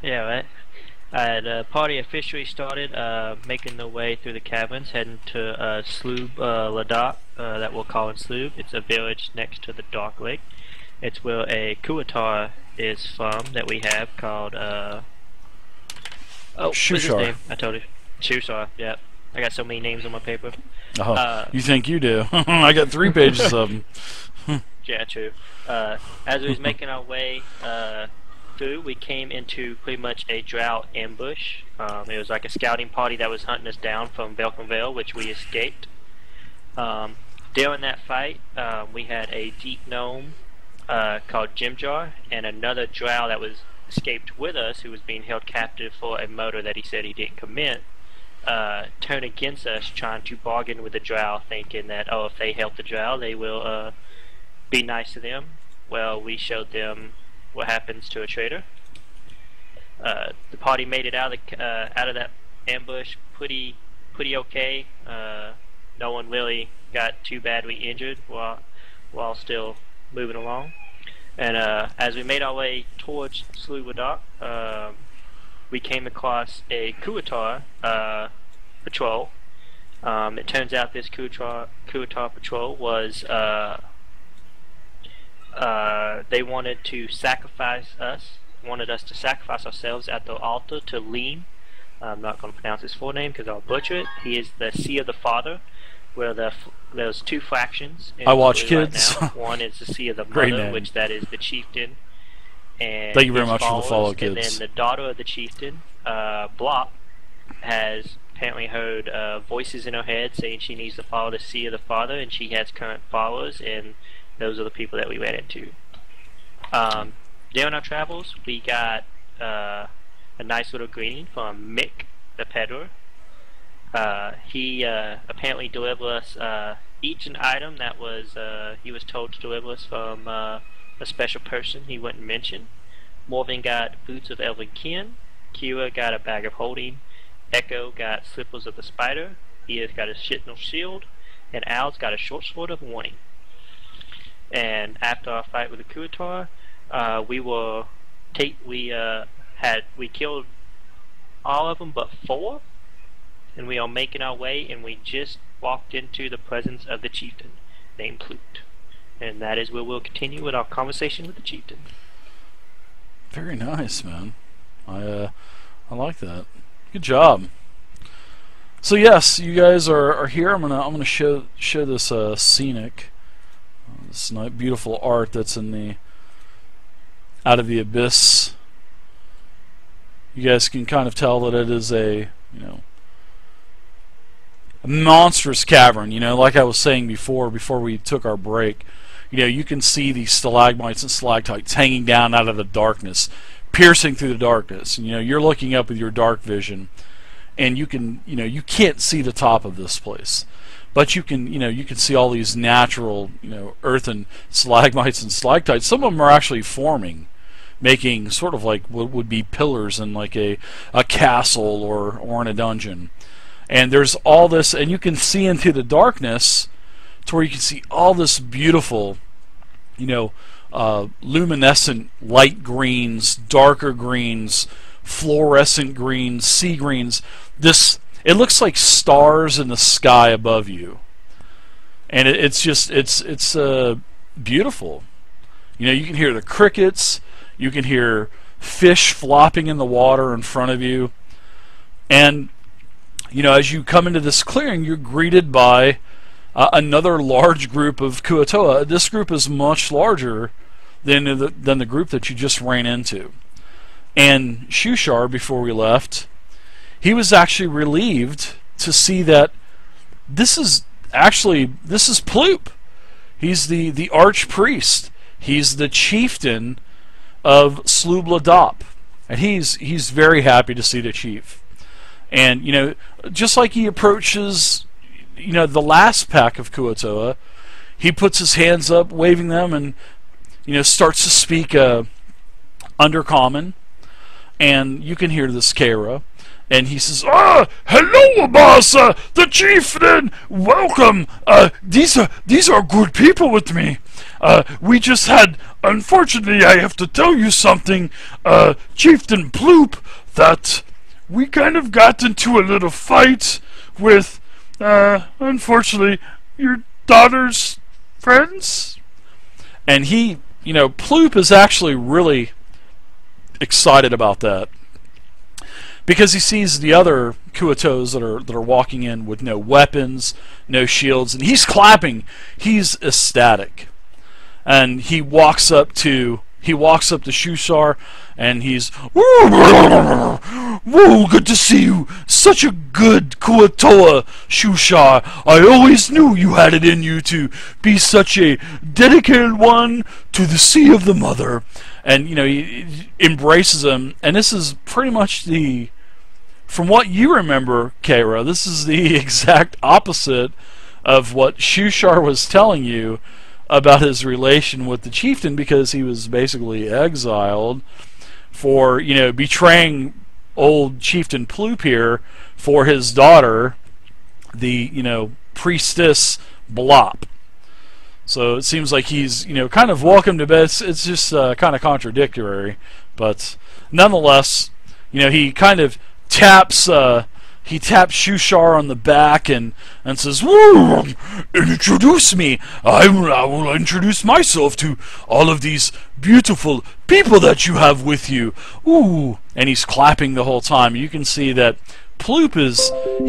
Yeah, right. The party officially started making their way through the caverns, heading to Sloobludop, that we'll call in Sloob. It's a village next to the Dark Lake. It's where a Kuo-toa is from that we have called, oh, what's his Shushar. name? I told you. Shushar, yep. I got so many names on my paper. Oh, you think you do? I got 3 pages of them. Yeah, true. As we was making our way through, we came into pretty much a Drow ambush. It was like a scouting party that was hunting us down from Velcom Vale, which we escaped. During that fight, we had a deep gnome called Jimjar, and another Drow that was escaped with us, who was being held captive for a murder that he said he didn't commit, turn against us, trying to bargain with the Drow, thinking that, oh, if they help the Drow, they will be nice to them. Well, we showed them what happens to a traitor. The party made it out of that ambush pretty okay. No one really got too badly injured while still moving along. And as we made our way towards Sloobludop, we came across a Kuo-toa patrol. It turns out this Kuo-toa patrol was they wanted to sacrifice us, wanted us to sacrifice ourselves at the altar to Lean. I'm not going to pronounce his full name because I'll butcher it. He is the Sea of the Father, where there's 2 factions. I watch kids. Right now. One is the Sea of the Great Mother, name. which that is the Chieftain. And Thank you very his much for the followers. follow, And kids. then the daughter of the Chieftain, Blopp, has apparently heard voices in her head saying she needs to follow the Sea of the Father, and she has current followers, and those are the people that we ran into. During our travels, we got a nice little greeting from Mick, the peddler. He apparently delivered us each an item that was he was told to deliver us from a special person he wouldn't mention. Morven got boots of elven kin. Kira got a bag of holding. Echo got slippers of the spider. Ia's got a shitnel shield, and Al's got a short sword of warning. And after our fight with the Kuo-toa, we killed all of them but 4, and we are making our way, and we just walked into the presence of the Chieftain named Ploop. And that is where we'll continue with our conversation with the Chieftain. Very nice, man. I like that. Good job. So yes, you guys are here. I'm gonna show this scenic, this nice, beautiful art that's in the Out of the Abyss. You guys can kind of tell that it is a a monstrous cavern. Like I was saying before we took our break. You can see these stalagmites and stalactites hanging down out of the darkness, piercing through the darkness. And you're looking up with your dark vision, and you can't see the top of this place, but you can see all these natural earthen stalagmites and stalactites. Some of them are actually forming, making sort of like what would be pillars in like a castle or in a dungeon. And there's all this, and you can see into the darkness to where you can see all this beautiful, luminescent light greens, darker greens, fluorescent greens, sea greens. It looks like stars in the sky above you, and it's beautiful. You can hear the crickets, you can hear fish flopping in the water in front of you, and as you come into this clearing, you're greeted by another large group of Kuo-toa. This group is much larger than the group that you just ran into. And Shushar, before we left, he was actually relieved to see that this is Ploop. He's the archpriest. He's the chieftain of Sloobludop, and he's very happy to see the chief. And just like he approaches the last pack of Kuo-toa, he puts his hands up, waving them, and starts to speak Undercommon, and you can hear this Kara. and he says, "Ah, hello, boss. The chieftain. Welcome. These are good people with me. We just had. Unfortunately, I have to tell you something, Chieftain Ploop, that we kind of got into a little fight with, unfortunately, your daughter's friends." And he, Ploop is actually really excited about that, because he sees the other Kuo-toas that are walking in with no weapons, no shields, and he's clapping. He's ecstatic, and he walks up to Shushar, and he's, "Whoa, good to see you. Such a good Kuo-toa, Shushar. I always knew you had it in you to be such a dedicated one to the Sea of the Mother." And he embraces him, and this is pretty much from what you remember, Kara, this is the exact opposite of what Shushar was telling you about his relation with the chieftain, because he was basically exiled for betraying old Chieftain Ploop here for his daughter, the priestess Blopp. So it seems like he's kind of welcome to bed. It's just kind of contradictory, but nonetheless, he kind of taps Shushar on the back and says, "Woo, introduce me. I will introduce myself to all of these beautiful people that you have with you." Ooh, and he's clapping the whole time. You can see that Ploop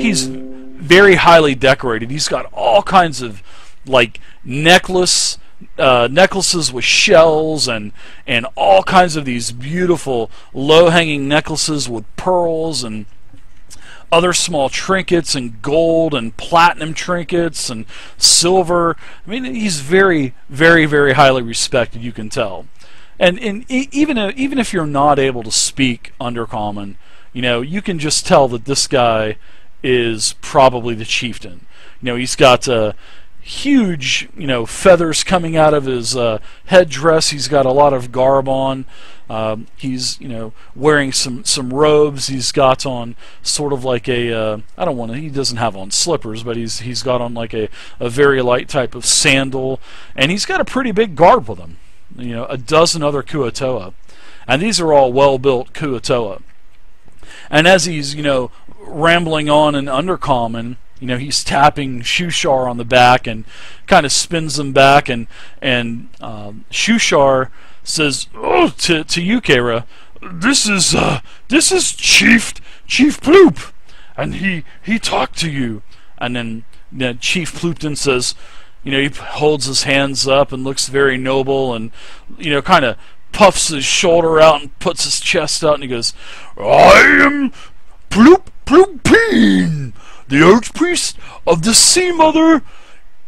he's very highly decorated. He's got all kinds of necklaces with shells and all kinds of these beautiful low-hanging necklaces with pearls and other small trinkets and gold and platinum trinkets and silver. I mean, he's very, very, very highly respected, you can tell. And even if you're not able to speak Undercommon, you can just tell that this guy is probably the chieftain. He's got huge, feathers coming out of his headdress. He's got a lot of garb on. He's, wearing some robes. He's got on sort of like a, he doesn't have on slippers, but he's got on like a very light type of sandal, and he's got a pretty big garb with him. A dozen other Kuo-toa, and these are all well-built Kuo-toa. And as he's, rambling on in Undercommon, he's tapping Shushar on the back and kind of spins him back, and Shushar says, "Oh, to you, Kara, this is Chief Ploop, and he talked to you." And then Chief Ploopton says, he holds his hands up and looks very noble, and kind of puffs his shoulder out and puts his chest out, and he goes, "I am Ploopeen, the Archpriest of the Sea Mother,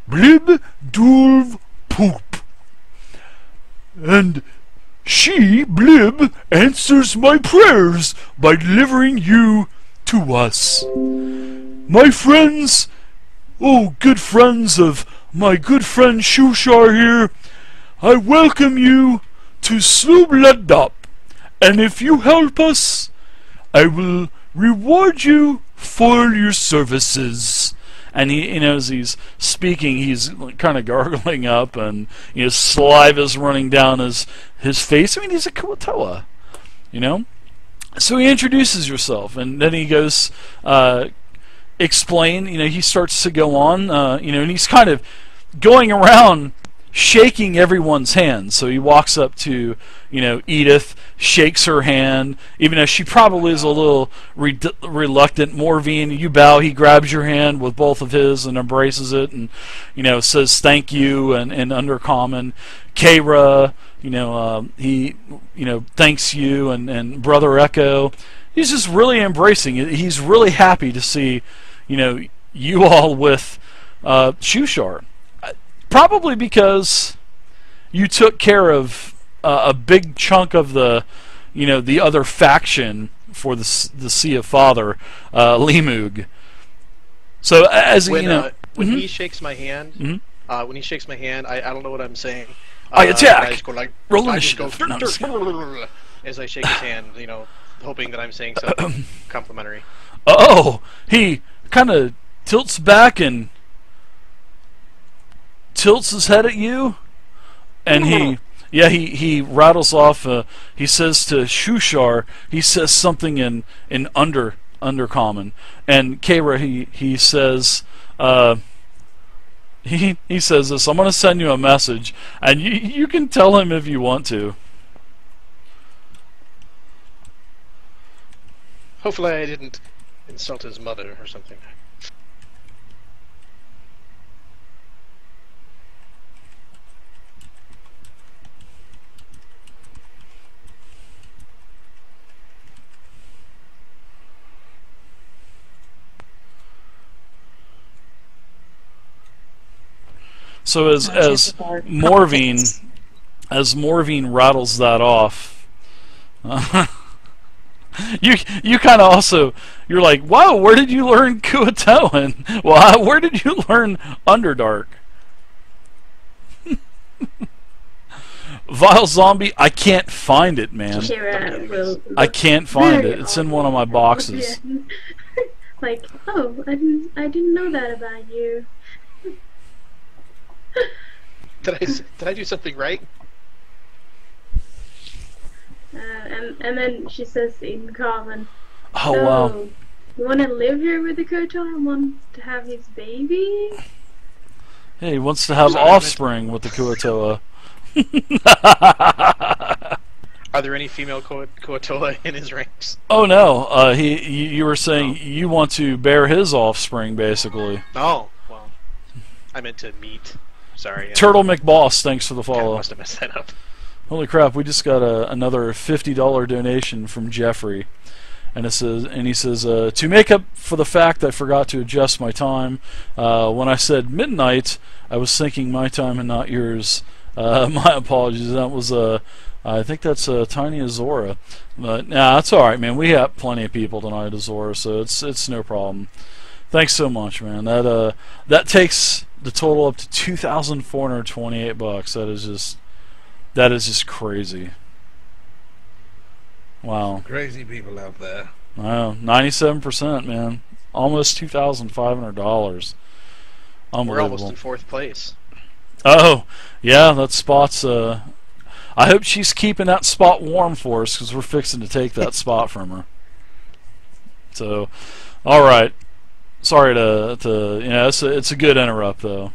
Blib Poop. And she, Blib, answers my prayers by delivering you to us. My friends, good friends of my good friend Shushar here, I welcome you to Sloobludop, and if you help us, I will reward you for your services." And he, as he's speaking, he's kind of gargling up, and saliva is running down his face. I mean, he's a Kuo-toa, So he introduces himself, and then he goes, explain. He starts to go on, and he's kind of going around shaking everyone's hands. So he walks up to, Edith, shakes her hand, even though she probably is a little reluctant. Morvine, you bow, he grabs your hand with both of his and embraces it, and says thank you, and Undercommon. Kara, he thanks you, and Brother Echo, he's just really embracing it. He's really happy to see you all with Shushar. Probably because you took care of a big chunk of the other faction for the Sea of Father, Limug. So as when mm-hmm. he shakes my hand, mm-hmm. when he shakes my hand, I don't know what I'm saying. I attack. I just go like, Roll I just go initiative. as I shake his hand. hoping that I'm saying something complimentary. Oh, he kind of tilts back and tilts his head at you, and he rattles off. He says to Shushar, he says something in undercommon, and Kara he says. He says this. I'm going to send you a message, and you can tell him if you want to. Hopefully I didn't insult his mother or something. So as Morvine rattles that off, you kind of also, you're like, wow, where did you learn Kuo-toa? Well, where did you learn Underdark? Vile Zombie, I can't find it, man. I can't find it. It's in one of my boxes. Like, oh, I didn't know that about you. Did I do something right? And then she says in common, Oh, so, wow. You want to live here with the Kuo-toa and want to have his baby? Hey, he wants to have offspring with the Kuo-toa. Are there any female Kuo-toa in his ranks? Oh no, you were saying you want to bear his offspring, basically. Oh, well, I meant to meet. Sorry. Turtle McBoss, thanks for the I follow. must have messed that up. Holy crap, we just got another $50 donation from Jeffrey. And he says, to make up for the fact I forgot to adjust my time, when I said midnight, I was thinking my time and not yours. My apologies. That was I think that's Tiny Azora. But nah, that's all right, man. We have plenty of people tonight, Azora, so it's no problem. Thanks so much, man. That takes the total up to $2,428. That is just crazy. Wow. Crazy people out there. Wow, 97%, man. Almost $2,500. Unbelievable. We're almost in 4th place. Oh, yeah, that spot's. I hope she's keeping that spot warm for us, because we're fixing to take that spot from her. So, all right. Sorry to it's a good interrupt though.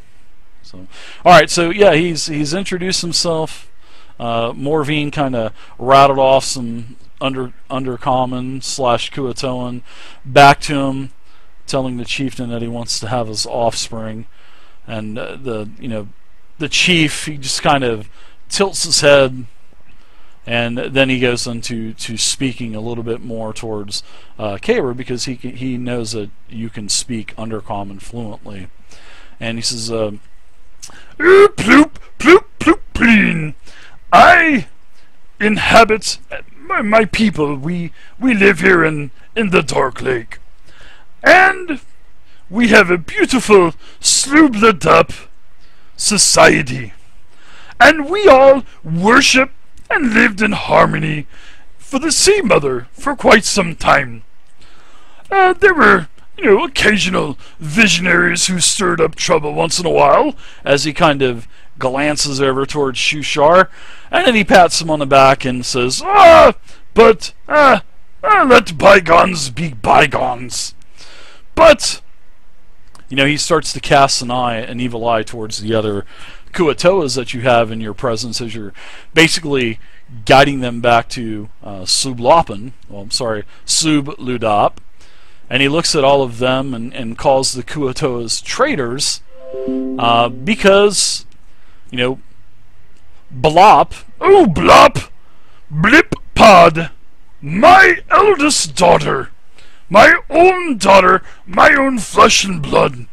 So, all right. So yeah, he's introduced himself. Morvine kind of rattled off some undercommon / Kuo-toan back to him, telling the chieftain that he wants to have his offspring, and the chief, he just kind of tilts his head, and then he goes into speaking a little bit more towards Kaber, because he knows that you can speak undercommon fluently, and he says, Ploop, ploop, ploop, pleen. I inhabit my people. We live here in the Dark Lake, and we have a beautiful Sloobludop society, and we all worship and lived in harmony for the Sea Mother for quite some time. There were, occasional visionaries who stirred up trouble once in a while, as he kind of glances over towards Shushar, and then he pats him on the back and says, let bygones be bygones. But, he starts to cast an evil eye towards the other Kuo-toas that you have in your presence, as you're basically guiding them back to Sloobludop, and he looks at all of them and calls the Kuo-toas traitors, because, Blopp, Blopp, Blip Pod, my eldest daughter, my own daughter, my own flesh and blood,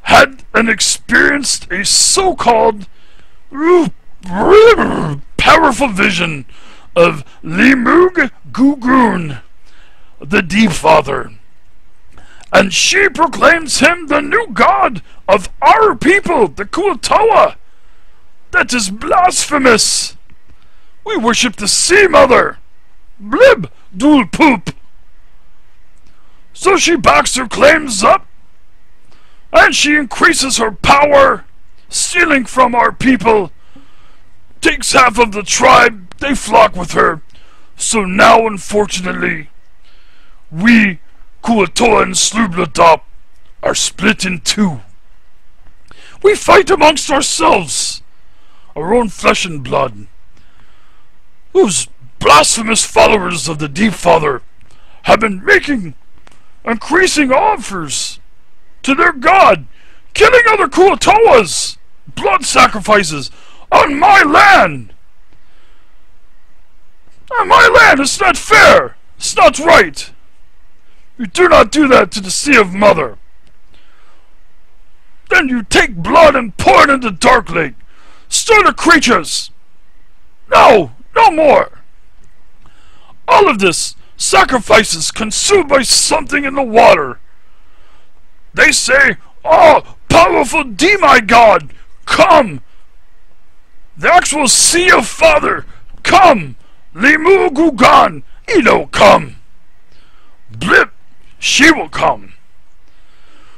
had experienced a so-called powerful vision of Limug Gugun, the Deep Father, and she proclaims him the new god of our people, the Kuo-toa. That is blasphemous. We worship the Sea Mother, Blib dual poop. So she backs her claims up, and she increases her power, stealing from our people, takes half of the tribe, they flock with her. So now, unfortunately, we, Kuo-toa and Sloobludop, are split in two. We fight amongst ourselves, our own flesh and blood. Those blasphemous followers of the Deep Father have been making increasing offers to their god, killing other Kuo-toas, blood sacrifices on my land. On my land, it's not fair. It's not right. You do not do that to the Sea of Mother. Then you take blood and pour it into the Dark Lake. Stir the creatures. No, no more. All of this sacrifices consumed by something in the water. They say, "Oh, powerful demigod, come! The actual Sea of Father, come! Limu Gugan, Ino, come! Blip, she will come.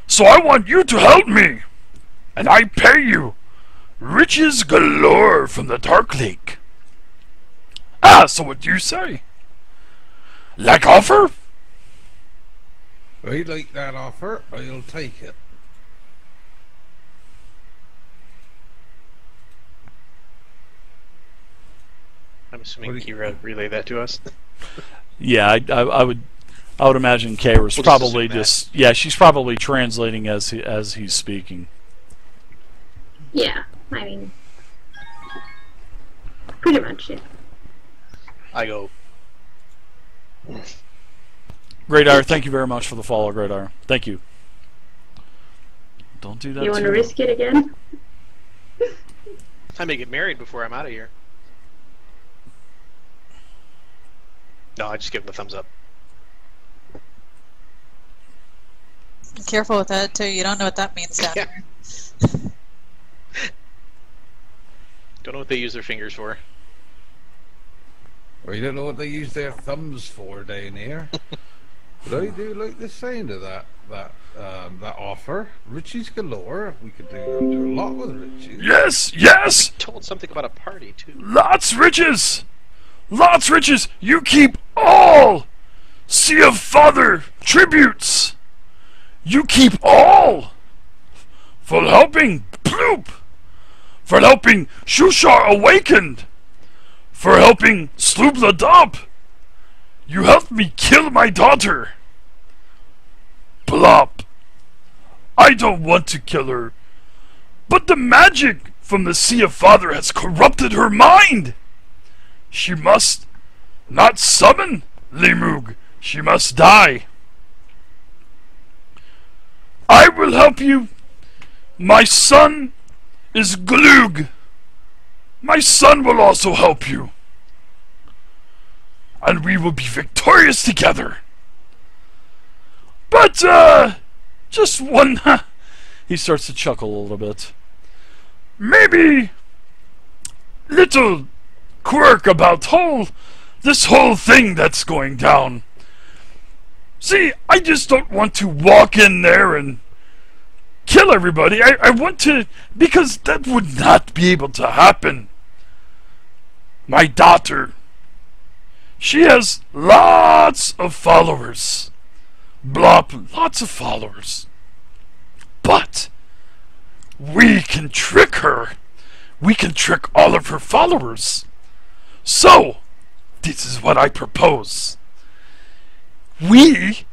So I want you to help me, and I pay you riches galore from the Dark Lake." Ah, so what do you say? Like offer? I like that offer. I'll take it. I'm assuming Kira relayed that to us. Yeah, I would imagine Kayra's We'll probably just just she's probably translating as he's speaking. Yeah, I mean, pretty much, yeah. I go. Great Ire, thank you very much for the follow, Great Ire. Thank you. Don't do that. You want to too risk it again? I may get married before I'm out of here. No, I just give him a thumbs up. Be careful with that too. You don't know what that means down Yeah. there. Don't know what they use their fingers for. Or you don't know what they use their thumbs for down here. But I do like the sound of that offer. Riches galore. We could do a lot with riches. Yes, yes! Told something about a party too. Lots riches! Lots riches! You keep all! Sea of Father tributes! You keep all! For helping Ploop! For helping Shushar Awakened! For helping Sloobludop! You helped me kill my daughter! Blopp! I don't want to kill her, but the magic from the Sea of Father has corrupted her mind! She must not summon Limug. She must die. I will help you. My son is Glug. My son will also help you. And we will be victorious together. But, just one... He starts to chuckle a little bit. Maybe... little quirk about this whole thing that's going down. See, I just don't want to walk in there and kill everybody. I want to, because that would not be able to happen. My daughter, she has lots of followers. Blopp, lots of followers. But we can trick her. We can trick all of her followers. So, this is what I propose. We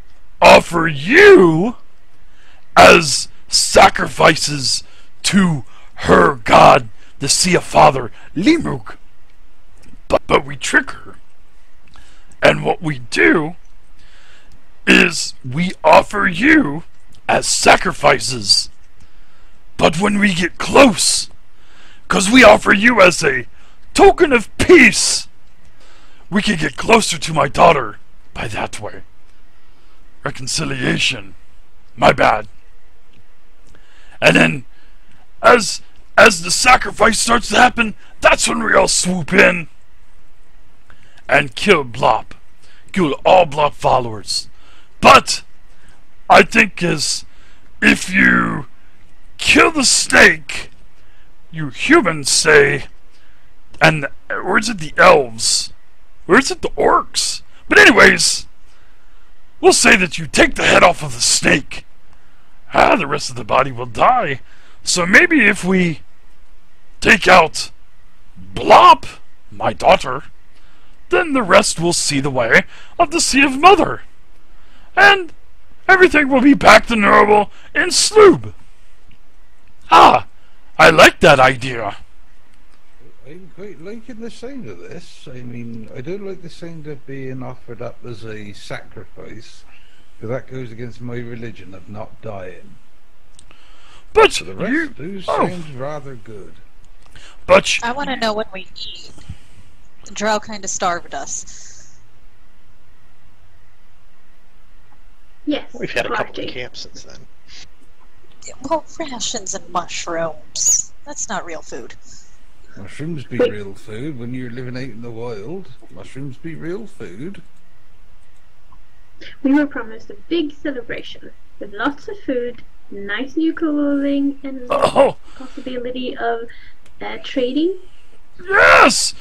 offer you as sacrifices to her god, the Sea of Father, Limug. But we trick her. And what we do is we offer you as sacrifices. But when we get close, because we offer you as a token of peace, we can get closer to my daughter by that way. Reconciliation. My bad. And then, as the sacrifice starts to happen, that's when we all swoop in and kill Blopp. kill all Blopp followers. But I think is if you kill the snake, you humans say, and or is it the elves? Or is it the orcs? But anyways, we'll say that you take the head off of the snake. The rest of the body will die. So maybe if we take out Blopp, my daughter, then the rest will see the way of the Sea of Mother. And everything will be back to normal in Sloob. I like that idea. I'm quite liking the sound of this. I mean, I don't like the sound of being offered up as a sacrifice, because that goes against my religion of not dying. But So the rest do sound rather good. But I want to know when we eat. The Drow kind of starved us. Yes. We've had a couple of party. camps since then. Well, rations and mushrooms. That's not real food. Mushrooms be Wait. real food when you're living out in the wild. Mushrooms be real food. We were promised a big celebration with lots of food, nice new clothing, and oh possibility of trading. yes!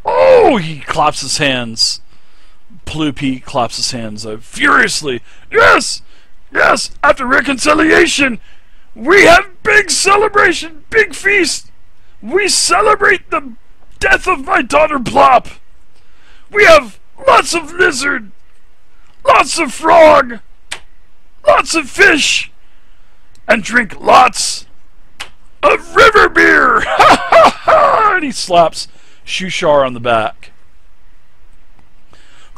Oh, he claps his hands. Ploop, he claps his hands furiously. Yes! Yes! After reconciliation, we have big celebration, big feast. We celebrate the death of my daughter Blopp. We have lots of lizard, lots of frog, lots of fish, and drink lots of river beer. And he slaps Shushar on the back.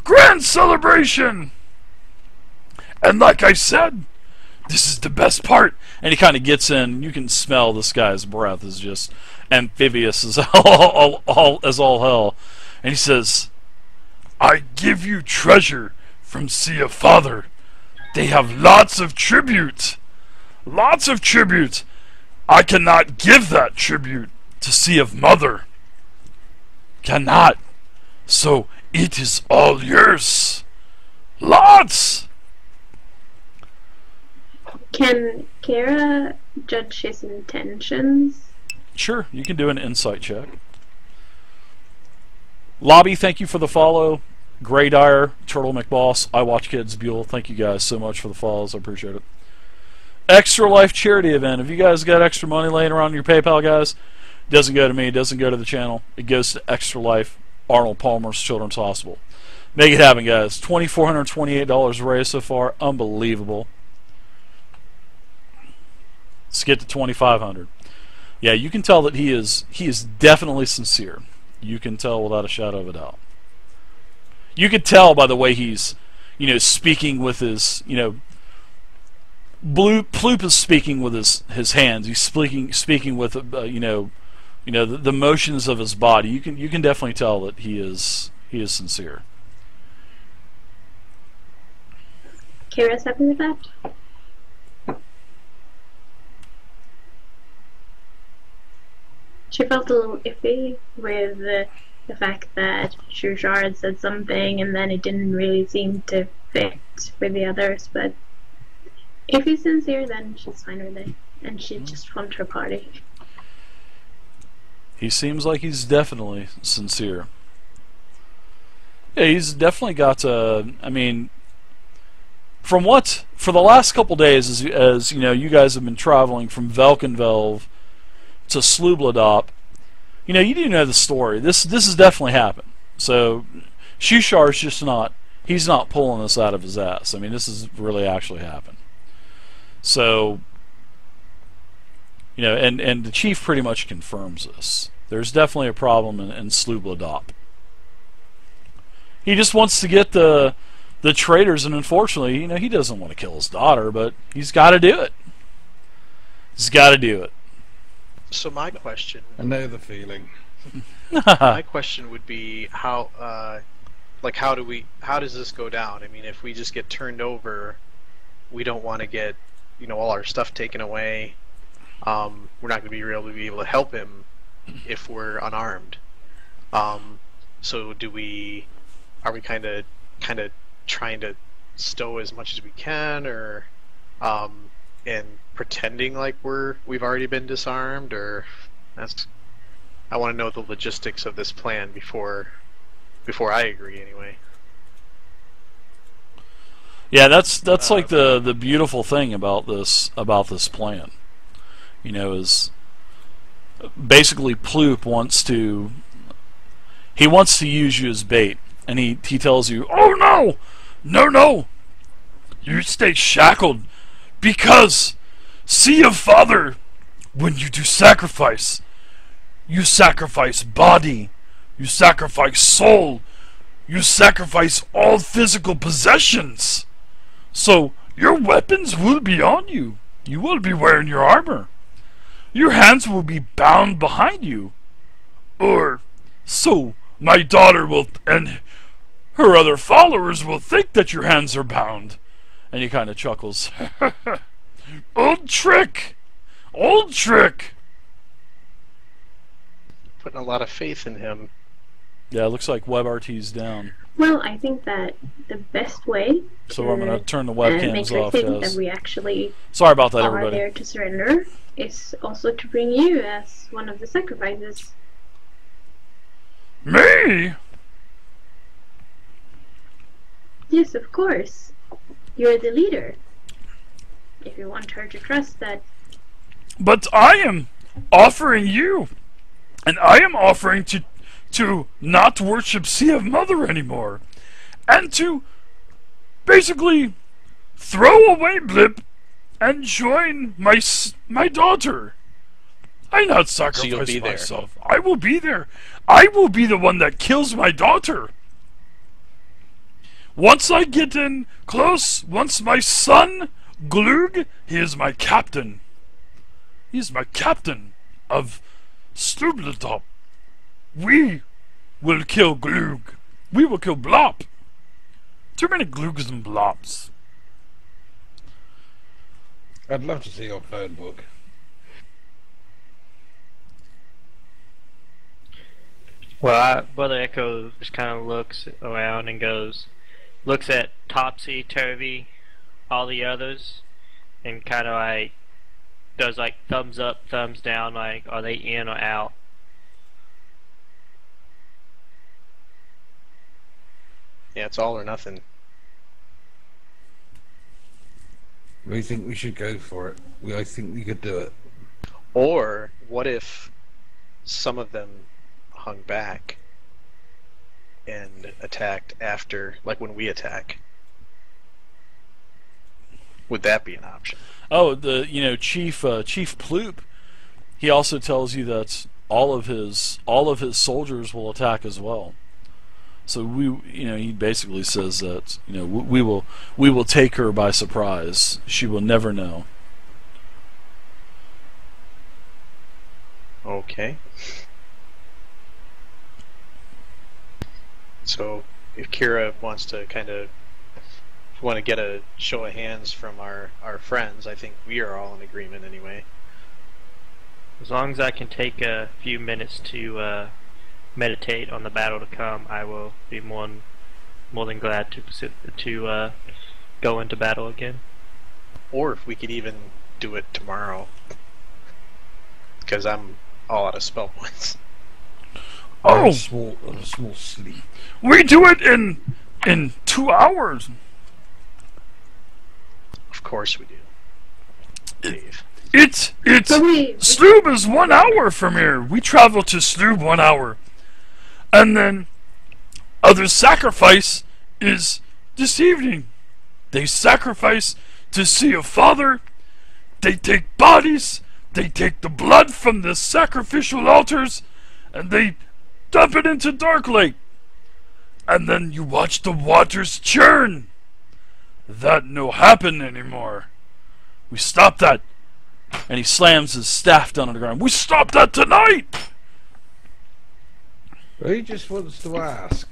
Grand celebration! And like I said, this is the best part. And he kind of gets in. You can smell this guy's breath is just amphibious as all hell. And he says, I give you treasure from Sea of Father. They have lots of tribute. Lots of tribute. I cannot give that tribute to Sea of Mother. Cannot. So it is all yours. Lots. Can Kara judge his intentions? Sure, you can do an insight check. Lobby, thank you for the follow. Grey Dyer, Turtle McBoss, I Watch Kids, Buell, thank you guys so much for the follows. I appreciate it. Extra Life charity event. If you guys got extra money laying around in your PayPal, guys, doesn't go to me, doesn't go to the channel. It goes to Extra Life, Arnold Palmer's Children's Hospital. Make it happen, guys. $2,428 raised so far. Unbelievable. Let's get to $2,500. Yeah, you can tell that he is definitely sincere. You can tell without a shadow of a doubt. You could tell by the way he's, speaking with his, Ploop is speaking with his hands. He's speaking with, the motions of his body. You can definitely tell that he is sincere. Kara's happy with that? She felt a little iffy with the fact that Shushar had said something and then it didn't really seem to fit with the others, but if he's sincere, then she's fine with it, and she just wants her party. He seems like he's definitely sincere. Yeah, he's definitely got for the last couple days, as you guys have been traveling from Velkenvelv to Sloobludop, you do know the story. This has definitely happened. So Shushar's just he's not pulling this out of his ass. I mean, this has really actually happened. So, and the chief pretty much confirms this. There's definitely a problem in Sloobludop. He just wants to get the traitors, and unfortunately, he doesn't want to kill his daughter, but he's got to do it. He's got to do it. So my question, I know the feeling. my question would be how does this go down? I mean, if we just get turned over, we don't want to get all our stuff taken away. We're not going to be able to help him if we're unarmed. So are we kind of trying to stow as much as we can, or and pretending like we've already been disarmed, or I want to know the logistics of this plan before I agree anyway. Yeah, that's like the beautiful thing about this plan. You know, is basically Ploop wants to use you as bait, and he tells you, "Oh no, you stay shackled, because see your father, when you do sacrifice, you sacrifice body, you sacrifice soul, you sacrifice all physical possessions. So your weapons will be on you. You will be wearing your armor. Your hands will be bound behind you. Or so my daughter will, and her other followers will think that your hands are bound." And he kind of chuckles. Old trick! Old trick! Putting a lot of faith in him. Yeah, it looks like WebRT's down. Well, I think that the best way So I'm going to turn the make webcams her off, think guys. that we actually Sorry about that, are everybody. there to surrender is also to bring you as one of the sacrifices. Me? Yes, of course. You're the leader. If you want her to trust that. But I am offering you, and I am offering to not worship Sea of Mother anymore, and to basically throw away Blopp and join my daughter. I not sacrifice you'll be there. myself. I will be there. I will be the one that kills my daughter. Once I get in close, once my son, Glug, he is my captain. He is my captain of Sloobludop. We will kill Glug. We will kill Blopp. Too many Glugs and Blopps. I'd love to see your third book. Well, Brother Echo just kind of looks around and looks at Topsy, Turvy, all the others, and kind of like does like thumbs up, thumbs down, like are they in or out? Yeah, it's all or nothing. We think we should go for it. I think we could do it. Or what if some of them hung back and attacked after, like when we attack? Would that be an option? Oh, Chief Ploop. He also tells you that all of his soldiers will attack as well. So he basically says that we will take her by surprise. She will never know. Okay. So if Kira wants to want to get a show of hands from our friends, I think we are all in agreement anyway. As long as I can take a few minutes to meditate on the battle to come, I will be more than glad to go into battle again. Or if we could even do it tomorrow, because I'm all out of spell points. Oh, a small sleep. We do it in 2 hours. Of course we do. Dave. It's Sloob is 1 hour from here. We travel to Sloob 1 hour. And then other sacrifice is this evening. They sacrifice to see a father. They take bodies. They take the blood from the sacrificial altars, and they dump it into Dark Lake. And then you watch the waters churn. That no happen anymore. We stop that. And he slams his staff down on the ground. We stop that tonight! He just wants to ask,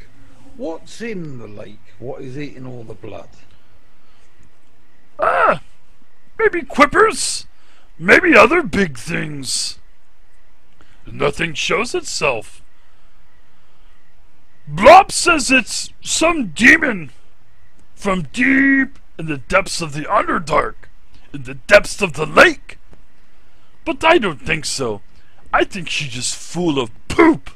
what's in the lake? What is eating all the blood? Maybe quippers. Maybe other big things. Nothing shows itself. Blopp says it's some demon. from deep in the depths of the Underdark, in the depths of the lake. But I don't think so. I think she's just full of poop.